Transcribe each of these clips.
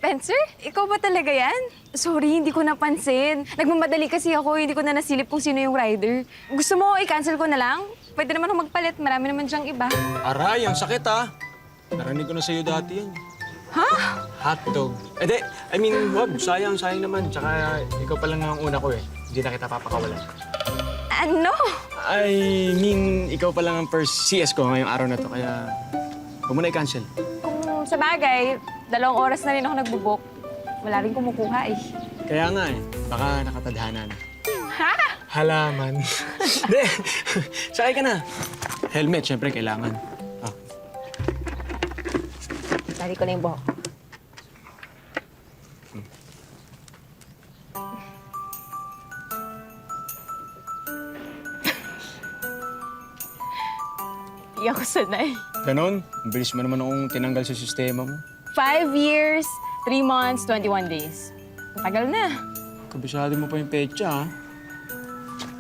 Spencer, ikaw ba talaga yan? Sorry, hindi ko napansin. Nagmamadali kasi ako, hindi ko na nasilip kung sino yung rider. Gusto mo, i-cancel ko na lang? Pwede naman ako magpalit, marami naman diyang iba. Aray, ang sakit ah. Narinig ko na sa'yo dati yan. Ha? Hotdog. Wag. Sayang naman. Tsaka ikaw pa lang ang una ko eh. Hindi na kita papakawalan. Ano? Ikaw pa lang ang first CS ko ngayong araw na to, kaya huwag mo na i-cancel. Kung sa bagay, 2 oras na rin ako nagbubok. Wala rin kumukuha eh. Kaya nga eh, baka nakatadhana na. Ha? Halaman. Hindi. Sakay ka na. Helmet, syempre, kailangan. Ah. Tali ko na yung buhok. Hindi ako sanay. Ganon? Ang bilis mo naman akong tinanggal sa sistema mo. 5 years, 3 months, 21 days. Matagal na. Kabisado mo pa yung pecha, ha?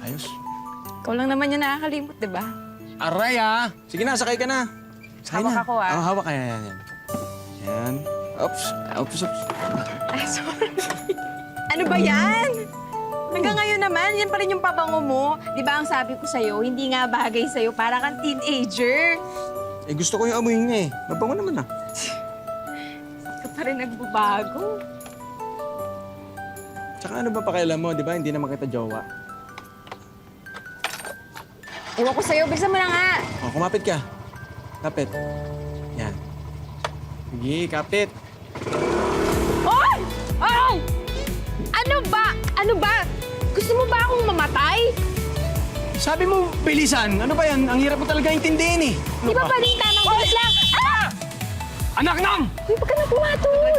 Ayos. Ikaw lang naman yung nakakalimot, di ba? Aray, ha? Sige na, sakay ka na. Sakay Hawak na. ako, ah. Hawak ka. Yan. Yan. Oops. Ay, sorry. Ano ba yan? Hanggang ngayon naman, yan pa rin yung pabango mo. Di ba ang sabi ko sa'yo, hindi nga bagay sa'yo, para kang teenager. Eh, gusto ko yung amoy niya eh. Mabango naman, ah. Hindi ka pa rin nagbabago. Tsaka ano ba pakialam mo, di ba? Hindi naman kita jowa. Ewan ko sa'yo, bilisan mo na nga. Oh, kumapit ka. Kapit. Yan. Sige, kapit. Oy! Oy! Ano ba? Ano ba? Gusto mo ba akong mamatay? Sabi mo, bilisan. Ano ba yan? Ang hirap mo talaga intindihin eh. Di ba balita ng gulat lang? Ah! Anak nang! Uy, huwag ka nang pumatol.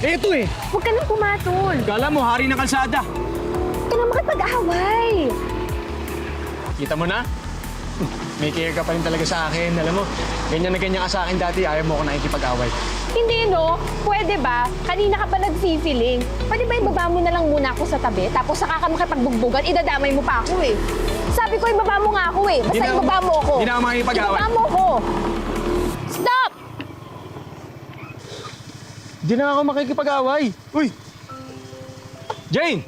Eh, ito eh. Huwag ka nang pumatol. Kala mo, hari ng kalsada. Huwag ka nang makipag-away. Kita mo na? May care ka pa rin talaga sa akin. Alam mo, ganyan na ganyan ka sa akin dati. Ayaw mo ako nakikipag-away. Hindi, no? Pwede ba? Kanina ka pa nag-feeling. Pwede ba ibaba mo na lang muna ako sa tabi, tapos saka ka makipagbugbugan, idadamay mo pa ako eh. Sabi ko, ibaba mo nga ako eh. Basta ibaba mo ako. Hindi na ako makikipag-away. Ibaba mo ako. Stop! Hindi na ako makikipag-away. Uy! Jane!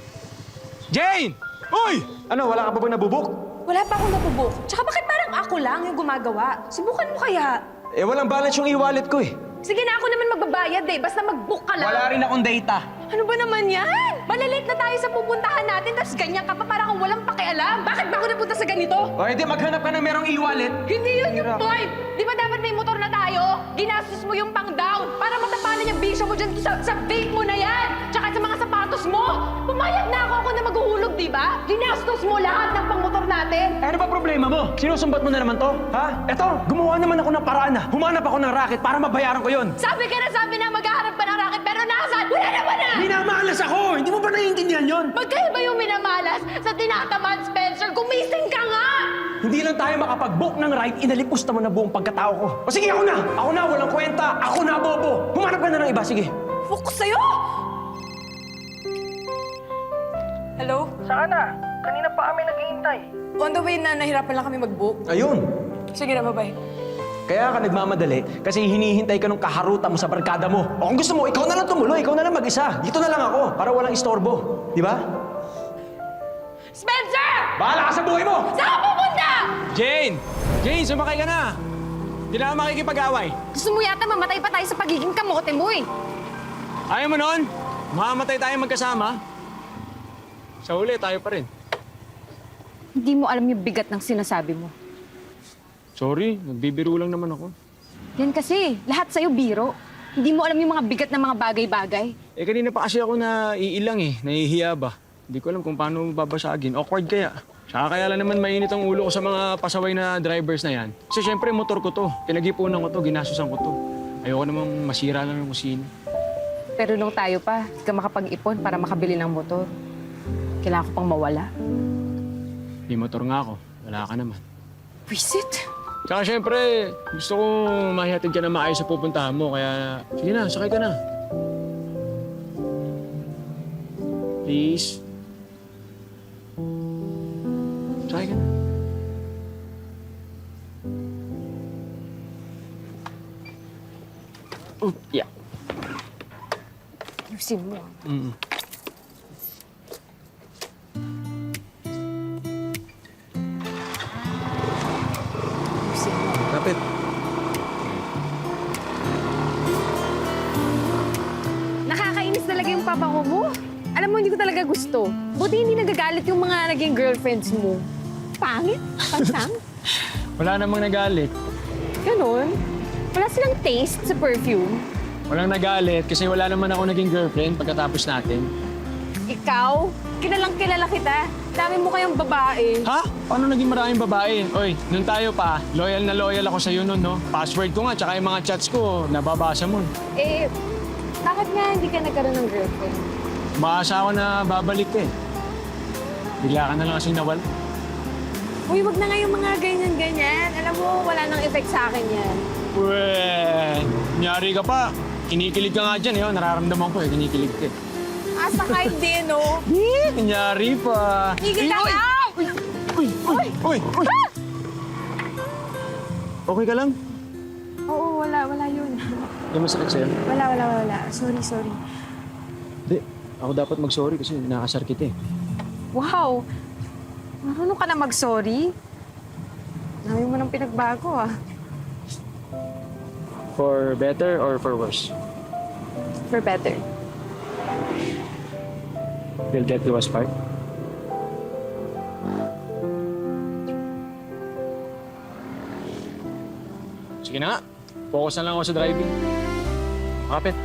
Jane! Uy! Ano, wala ka pa ba nabubuk? Wala pa akong napubok. Tsaka bakit parang ako lang yung gumagawa? Subukan mo kaya. Eh, walang balance yung e-wallet ko eh. Sige na, ako naman magbabayad eh. Basta mag-book ka lang. Wala rin akong data. Ano ba naman yan? Malalate na tayo sa pupuntahan natin, tapos ganyan ka pa para kang walang pakialam. Bakit ba ako napunta sa ganito? O, hindi, maghanap ka ng merong e-wallet. Hindi yun yung point! Di ba dapat may motor na tayo? Ginastos mo yung pang-down para matapalan yung bisyo mo dyan sa vape mo na yan! Tsaka sa mga sapatos mo! Pumayag na ako na maghuhulog, di ba? Ginastos mo lahat ng pang-motor natin! Eh, ano ba problema mo? Sinusumbat mo na naman to? Ha? Eto, gumawa naman ako ng paraan na. Humanap ako ng racket para mabayaran ko yon. Sabi ka na sabi na maghahanap ka ng racket, pero nasaan? Wala naman na! Minamalas ako! Hindi mo ba naiintindihan yon? Magkaiba yung minamalas sa tinatamad, Spencer. Gumising ka nga! Hindi lang tayo makapag-book ng ride, inalipusta mo na buong pagkatao ko. O sige, ako na! Ako na, walang kwenta! Ako na, bobo! Humanap ka na ng iba, sige. Focus sa'yo! Hello? Saan na? Kanina pa kami naghihintay. On the way na, nahirapan lang kami mag-book. Ayun. Sige na, bye-bye. Kaya ka nagmamadali kasi hinihintay ka ng kaharuta mo sa barkada mo. O kung gusto mo, ikaw na lang tumuloy, ikaw na lang mag-isa. Dito na lang ako para walang istorbo. Di ba? Spencer! Bahala ka sa buhay mo! Saan ka pupunta? Jane! Jane, sumakay ka na! Hindi na ako makikipag-away. Gusto mo yata mamatay pa tayo sa pagiging kamote mo eh. Ayaw mo nun? Mamamatay tayo magkasama. Sa huli, tayo pa rin. Hindi mo alam yung bigat ng sinasabi mo. Sorry, nagbibiro lang naman ako. Yan kasi, lahat sa'yo biro. Hindi mo alam yung mga bigat ng mga bagay-bagay. Eh, kanina pa kasi ako naiilang eh. Nahihiya ba? Hindi ko alam kung paano babasagin. Awkward kaya. Tsaka kaya lang naman mainit ang ulo ko sa mga pasaway na drivers na yan. Kasi syempre, motor ko to. Pinag-ipunan ko to, ginasusan ko to. Ayoko namang masira lang ng kusina. Pero nung tayo pa, hindi ka makapag-ipon para makabili ng motor. Kailangan ko pang mawala. May motor nga ako. Wala ka naman. Visit? Tsaka syempre, gusto ko mahihatid ka na maayos sa pupuntahan mo. Kaya, sige na, sakay ka na. Please. Sakay ka na. Oh, yeah. Ayusin mo. Mm. Ayusin mo. Kapit. Nakakainis talaga yung pabango mo. Alam mo, hindi ko talaga gusto. Buti hindi nagagalit yung mga naging girlfriends mo. Pangit? Pansang? Wala namang nagalit. Ganon. Wala silang taste sa perfume. Walang nagalit kasi wala naman ako naging girlfriend pagkatapos natin. Ikaw, kilalang kilala kita. Dami mo kayang babae. Ha? Paano naging maraming babae? Oy, nung tayo pa, loyal na loyal ako sa'yo nun, no? Password ko nga, tsaka yung mga chats ko, nababasa mo. Eh, bakit nga hindi ka nagkaroon ng girlfriend? Umaasa ako na babalik ka eh. Bigla ka na lang kasing nawala. Uy, wag na nga yung mga ganyan-ganyan. Alam mo, wala nang effect sa akin yan. Weh, nyari ka pa. Kinikilig ka nga dyan, eh. Nararamdaman ko eh, kinikilig ka. Asa ka hindi, no? Nyari pa. Higil ka na! Uy! Okay ka lang? Oo, wala yun. Hindi masakit sa'yo? Wala. Sorry. Hindi. Ako dapat mag-sorry kasi nakasar kita eh. Wow! Marunong ka na mag-sorry? Dami mo nang pinagbago, ah. For better or for worse? For better. Will that do us part? Sige na nga. Focus na lang ako sa driving. Kapit.